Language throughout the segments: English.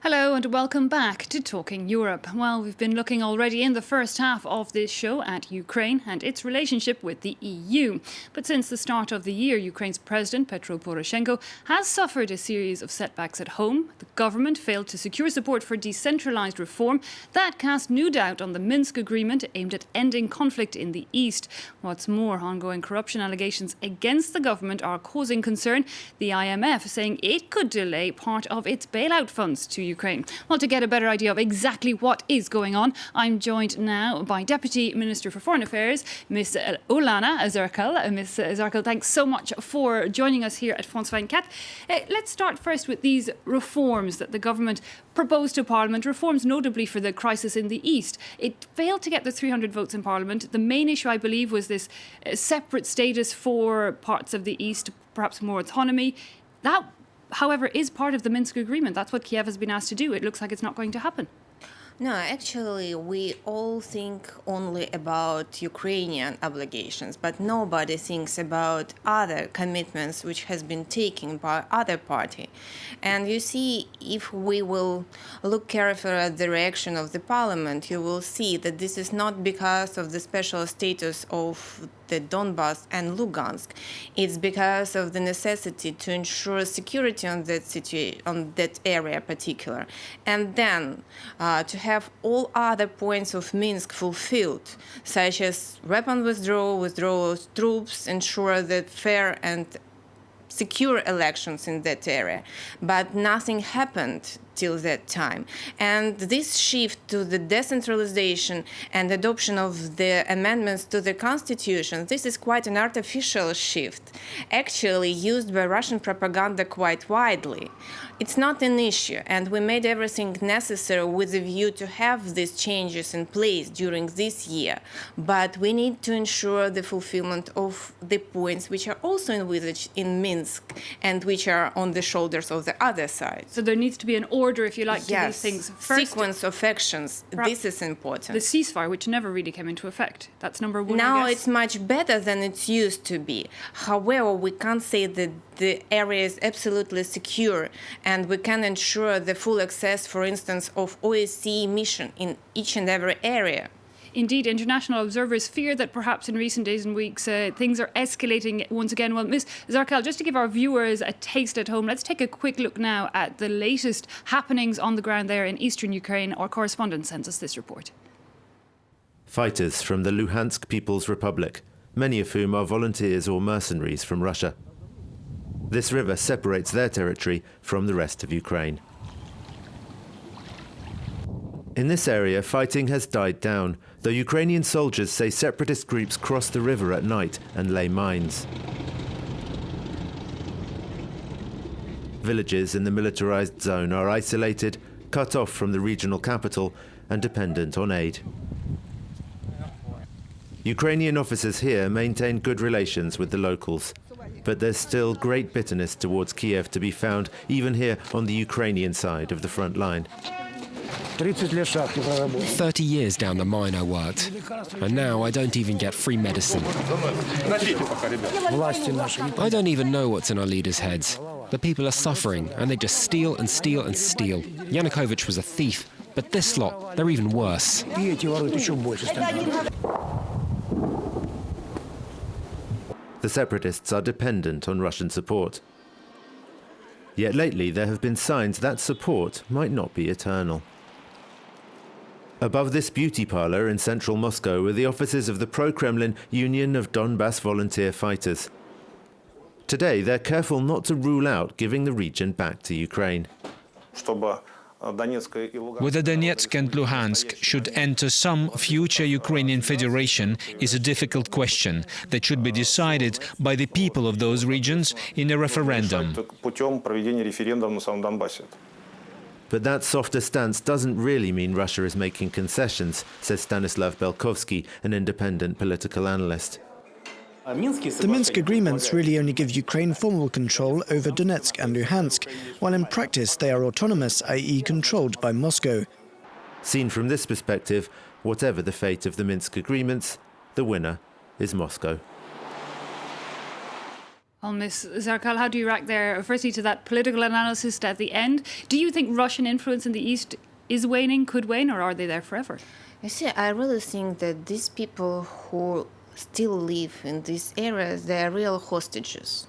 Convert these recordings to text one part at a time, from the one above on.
Hello and welcome back to Talking Europe. Well, we've been looking already in the first half of this show at Ukraine and its relationship with the EU. But since the start of the year, Ukraine's President Petro Poroshenko has suffered a series of setbacks at home. The government failed to secure support for decentralized reform. That cast new doubt on the Minsk Agreement aimed at ending conflict in the east. What's more, ongoing corruption allegations against the government are causing concern. The IMF saying it could delay part of its bailout funds to Ukraine. Well, to get a better idea of exactly what is going on, I'm joined now by Deputy Minister for Foreign Affairs, Ms. Olena Zerkal. Ms. Zerkal, thanks so much for joining us here at France 24. Let's start first with these reforms that the government proposed to Parliament, reforms notably for the crisis in the east. It failed to get the 300 votes in Parliament. The main issue, I believe, was this separate status for parts of the east, perhaps more autonomy. That, however, is part of the Minsk Agreement. That's what Kiev has been asked to do. It looks like it's not going to happen. No, actually, we all think only about Ukrainian obligations, but nobody thinks about other commitments which has been taken by other party. And you see, if we will look carefully at the reaction of the parliament, you will see that this is not because of the special status of the Donbass and Lugansk. It's because of the necessity to ensure security on that area particular, and then to have all other points of Minsk fulfilled, such as weapon withdrawal of troops, ensure that fair and secure elections in that area. But nothing happened till that time. And this shift to the decentralization and adoption of the amendments to the constitution, this is quite an artificial shift, actually used by Russian propaganda quite widely. It's not an issue, and we made everything necessary with a view to have these changes in place during this year. But we need to ensure the fulfillment of the points which are also envisaged in Minsk and which are on the shoulders of the other side. So there needs to be an order, if you like, to these things. First, sequence of actions. This is important. The ceasefire, which never really came into effect. That's number one. Now it's much better than it used to be. However, we can't say that the area is absolutely secure, and we can ensure the full access, for instance, of OSCE mission in each and every area. Indeed, international observers fear that perhaps in recent days and weeks things are escalating once again. Well, Ms. Zerkal, just to give our viewers a taste at home, let's take a quick look now at the latest happenings on the ground there in eastern Ukraine. Our correspondent sends us this report. Fighters from the Luhansk People's Republic, many of whom are volunteers or mercenaries from Russia. This river separates their territory from the rest of Ukraine. In this area, fighting has died down, though Ukrainian soldiers say separatist groups cross the river at night and lay mines. Villages in the militarized zone are isolated, cut off from the regional capital and dependent on aid. Ukrainian officers here maintain good relations with the locals, but there's still great bitterness towards Kiev to be found even here on the Ukrainian side of the front line. 30 years down the mine I worked, and now I don't even get free medicine. I don't even know what's in our leaders' heads. The people are suffering, and they just steal and steal and steal. Yanukovych was a thief, but this lot, they're even worse. The separatists are dependent on Russian support. Yet lately there have been signs that support might not be eternal. Above this beauty parlour in central Moscow are the offices of the pro-Kremlin Union of Donbass Volunteer Fighters. Today they're careful not to rule out giving the region back to Ukraine. Whether Donetsk and Luhansk should enter some future Ukrainian federation is a difficult question that should be decided by the people of those regions in a referendum. But that softer stance doesn't really mean Russia is making concessions, says Stanislav Belkovsky, an independent political analyst. The Minsk agreements really only give Ukraine formal control over Donetsk and Luhansk, while in practice they are autonomous, i.e. controlled by Moscow. Seen from this perspective, whatever the fate of the Minsk agreements, the winner is Moscow. Well, Ms. Zerkal, how do you react there? Firstly, to that political analysis at the end. Do you think Russian influence in the East is waning, could wane, or are they there forever? You see, I really think that these people who still live in these areas, they are real hostages.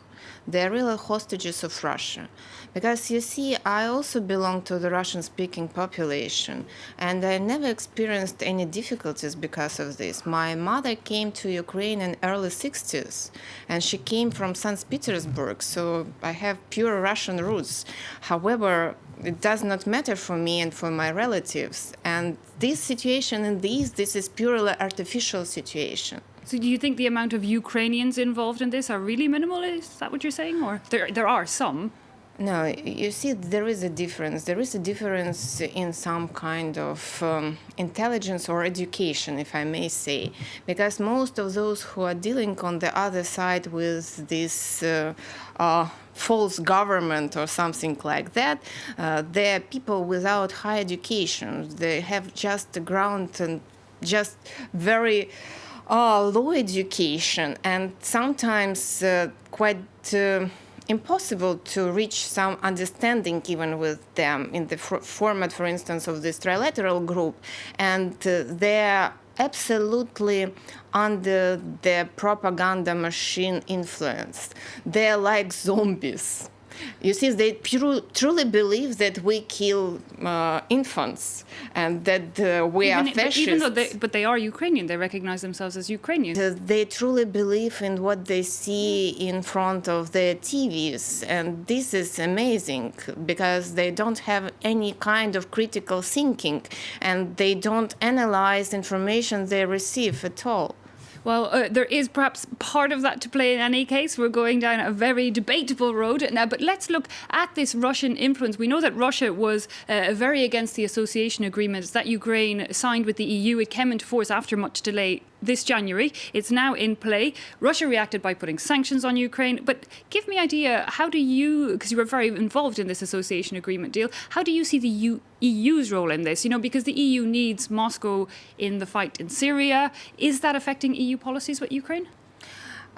They're real hostages of Russia. Because you see, I also belong to the Russian-speaking population, and I never experienced any difficulties because of this. My mother came to Ukraine in early 60s, and she came from St. Petersburg, so I have pure Russian roots. However, it does not matter for me and for my relatives. And this situation in the East, this is purely artificial situation. So do you think the amount of Ukrainians involved in this are really minimal? Is that what you're saying? Or there are some? No, you see, there is a difference. There is a difference in some kind of intelligence or education, if I may say, because most of those who are dealing on the other side with this false government or something like that, they're people without high education. They have just the ground and just very low education, and sometimes quite impossible to reach some understanding even with them in the format, for instance, of this trilateral group. And they're absolutely under the propaganda machine influence. They're like zombies. You see, they truly believe that we kill infants and that we are fascists. Even though they are Ukrainian, they recognize themselves as Ukrainians. They truly believe in what they see in front of their TVs. And this is amazing because they don't have any kind of critical thinking and they don't analyze information they receive at all. Well, there is perhaps part of that to play in any case. We're going down a very debatable road now, but let's look at this Russian influence. We know that Russia was very against the association agreements that Ukraine signed with the EU. It came into force after much delay this January. It's now in play. Russia reacted by putting sanctions on Ukraine. But give me an idea, how do you, because you were very involved in this association agreement deal, how do you see the EU's role in this? You know, because the EU needs Moscow in the fight in Syria. Is that affecting EU policies with Ukraine?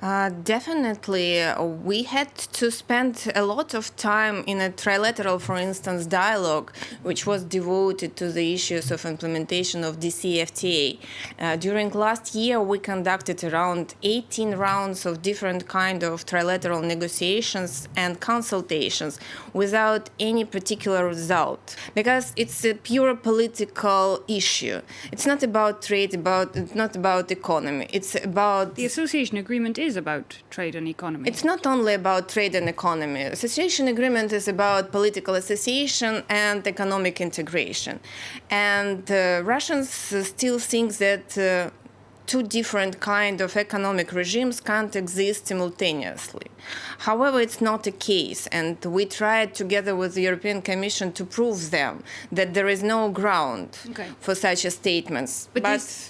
Definitely. We had to spend a lot of time in a trilateral, for instance, dialogue, which was devoted to the issues of implementation of DCFTA. During last year, we conducted around 18 rounds of different kind of trilateral negotiations and consultations without any particular result, because it's a pure political issue. It's not about trade, it's not about economy. It's about... The association agreement is about trade and economy. It's not only about trade and economy. Association agreement is about political association and economic integration. And Russians still think that two different kind of economic regimes can't exist simultaneously. However, it's not the case, and we tried together with the European Commission to prove them that there is no ground for such statements. But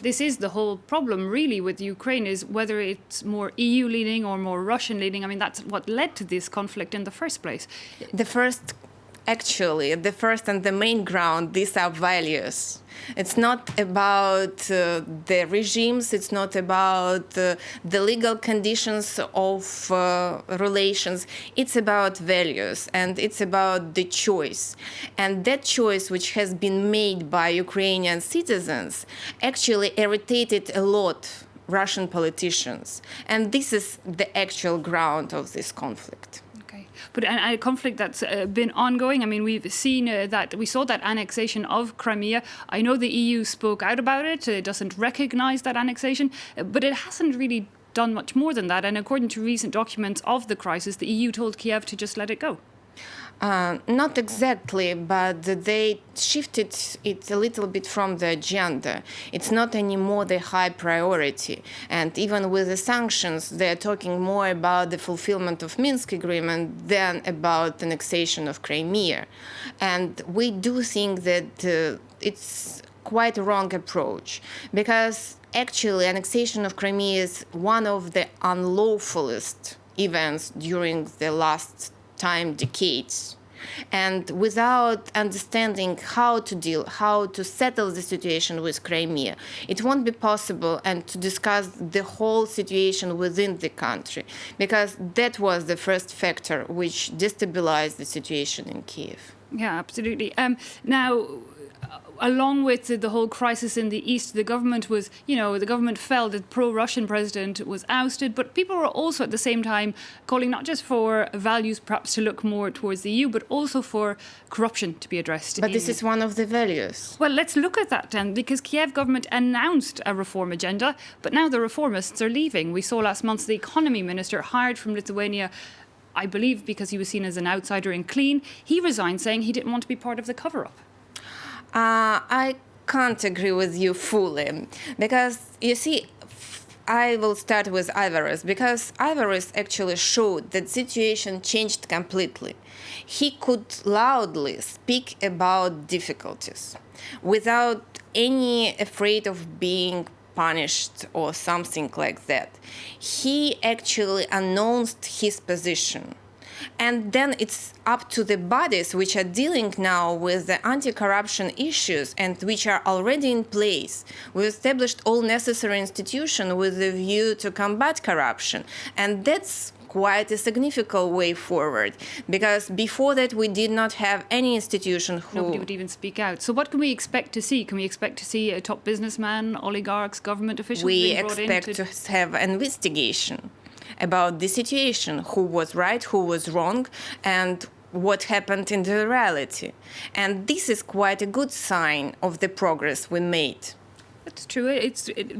this is the whole problem, really, with Ukraine, is whether it's more EU-leaning or more Russian-leaning. I mean, that's what led to this conflict in the first place. The first and the main ground, these are values. It's not about the regimes, it's not about the legal conditions of relations. It's about values, and it's about the choice. And that choice, which has been made by Ukrainian citizens, actually irritated a lot Russian politicians. And this is the actual ground of this conflict. But a conflict that's been ongoing. I mean, we've seen we saw that annexation of Crimea. I know the EU spoke out about it. It doesn't recognize that annexation, but it hasn't really done much more than that. And according to recent documents of the crisis, the EU told Kiev to just let it go. Not exactly, but they shifted it a little bit from the agenda. It's not anymore the high priority. And even with the sanctions, they're talking more about the fulfillment of Minsk Agreement than about annexation of Crimea. And we do think that it's quite a wrong approach, because actually annexation of Crimea is one of the unlawfulest events during the last decades. And without understanding how to settle the situation with Crimea, it won't be possible and to discuss the whole situation within the country, because that was the first factor which destabilized the situation in Kiev. Yeah, absolutely. Now, along with the whole crisis in the east, the government fell. The pro-Russian president was ousted, but people were also at the same time calling not just for values perhaps to look more towards the EU, but also for corruption to be addressed. But this is one of the values. Well, let's look at that then, because Kiev government announced a reform agenda, but now the reformists are leaving. We saw last month the economy minister hired from Lithuania, I believe because he was seen as an outsider and clean. He resigned saying he didn't want to be part of the cover-up. I can't agree with you fully, because you see, I will start with Ivaris, because Ivaris actually showed that situation changed completely. He could loudly speak about difficulties without any afraid of being punished or something like that. He actually announced his position. And then it's up to the bodies which are dealing now with the anti-corruption issues and which are already in place. We established all necessary institutions with a view to combat corruption. And that's quite a significant way forward, because before that we did not have any institution who... Nobody would even speak out. So what can we expect to see? Can we expect to see a top businessman, oligarchs, government officials being brought in? We expect to have an investigation about the situation, who was right, who was wrong, and what happened in the reality. And this is quite a good sign of the progress we made. That's true.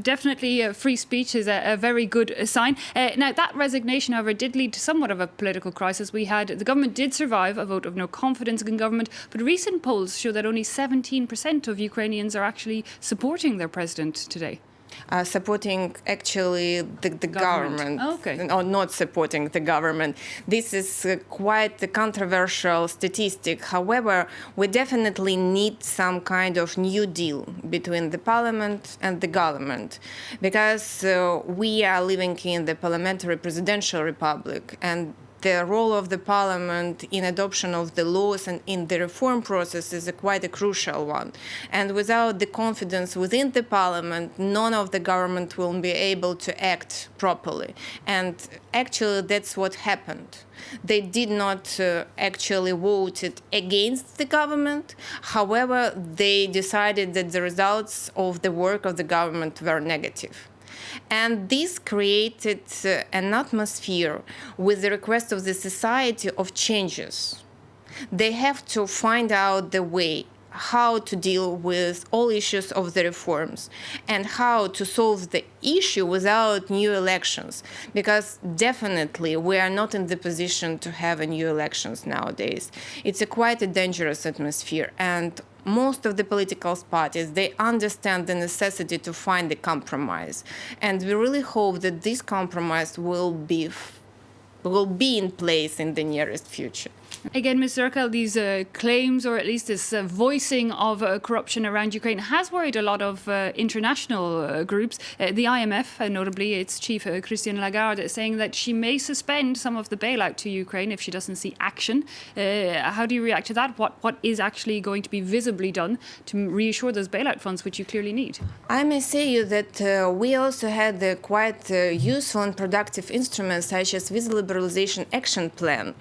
Definitely free speech is a very good sign. Now, that resignation, however, did lead to somewhat of a political crisis. The government did survive a vote of no confidence in government, but recent polls show that only 17% of Ukrainians are actually supporting their president today. Supporting actually the government. Okay. Or not supporting the government. This is quite a controversial statistic. However, we definitely need some kind of new deal between the parliament and the government, because we are living in the parliamentary presidential republic, and the role of the parliament in adoption of the laws and in the reform process is quite a crucial one. And without the confidence within the parliament, none of the government will be able to act properly. And actually, that's what happened. They did not actually vote against the government. However, they decided that the results of the work of the government were negative. And this created an atmosphere with the request of the society of changes. They have to find out the way how to deal with all issues of the reforms and how to solve the issue without new elections, because definitely we are not in the position to have a new elections nowadays. It's quite a dangerous atmosphere, and most of the political parties, they understand the necessity to find a compromise. And we really hope that this compromise will be in place in the nearest future. Again, Ms. Zerkal, these claims, or at least this voicing of corruption around Ukraine, has worried a lot of international groups. The IMF, notably its chief, Christine Lagarde, saying that she may suspend some of the bailout to Ukraine if she doesn't see action. How do you react to that? What is actually going to be visibly done to reassure those bailout funds, which you clearly need? I may say you that we also had quite useful and productive instruments such as Visa Liberalization Action Plan.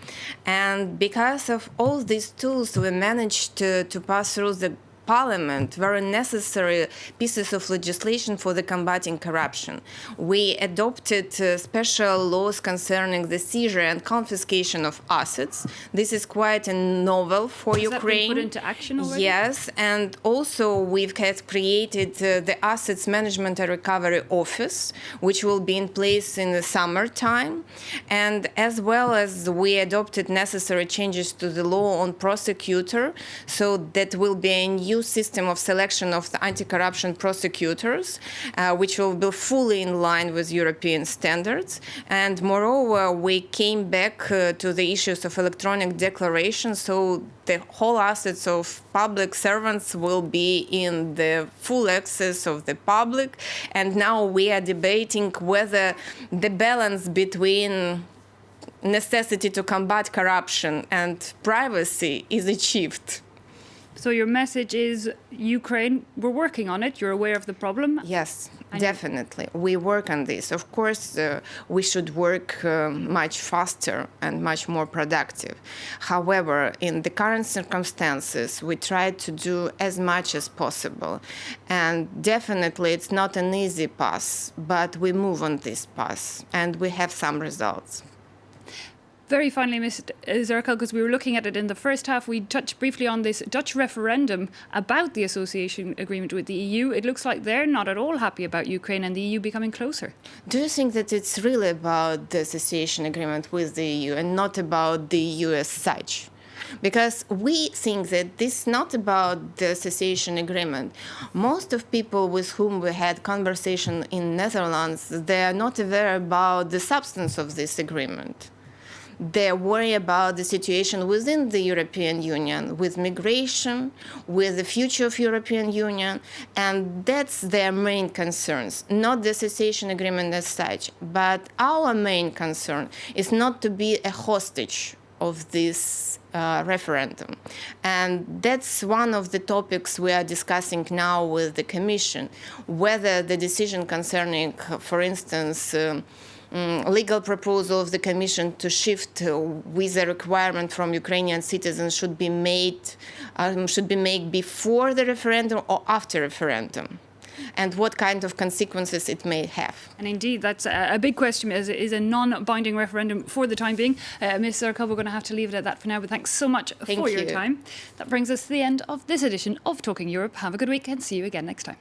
And because of all these tools, we managed to pass through the Parliament very necessary pieces of legislation for the combating corruption. We adopted special laws concerning the seizure and confiscation of assets. This is quite a novel for Ukraine. Has that been put into action already? Yes, and also we've created the Assets Management and Recovery Office, which will be in place in the summertime. And as well as we adopted necessary changes to the law on prosecutor, so that will be a new system of selection of the anti-corruption prosecutors, which will be fully in line with European standards. And moreover, we came back to the issues of electronic declaration, so the whole assets of public servants will be in the full access of the public. And now we are debating whether the balance between necessity to combat corruption and privacy is achieved. So your message is Ukraine, we're working on it, you're aware of the problem? Yes, definitely. We work on this. Of course, we should work much faster and much more productive. However, in the current circumstances, we try to do as much as possible. And definitely it's not an easy path, but we move on this path and we have some results. Very finally, Ms. Zerkal, because we were looking at it in the first half, we touched briefly on this Dutch referendum about the association agreement with the EU. It looks like they're not at all happy about Ukraine and the EU becoming closer. Do you think that it's really about the association agreement with the EU and not about the EU as such? Because we think that this is not about the association agreement. Most of people with whom we had conversation in Netherlands, they are not aware about the substance of this agreement. They worry about the situation within the European Union, with migration, with the future of European Union, and that's their main concerns, not the association agreement as such. But our main concern is not to be a hostage of this referendum. And that's one of the topics we are discussing now with the Commission, whether the decision concerning, for instance, legal proposal of the Commission to shift visa requirement from Ukrainian citizens should be made before the referendum or after referendum, and what kind of consequences it may have. And indeed, that's a big question, as it is a non-binding referendum for the time being. Ms. Zerkal, we're going to have to leave it at that for now, but thanks so much for your time. That brings us to the end of this edition of Talking Europe. Have a good week and see you again next time.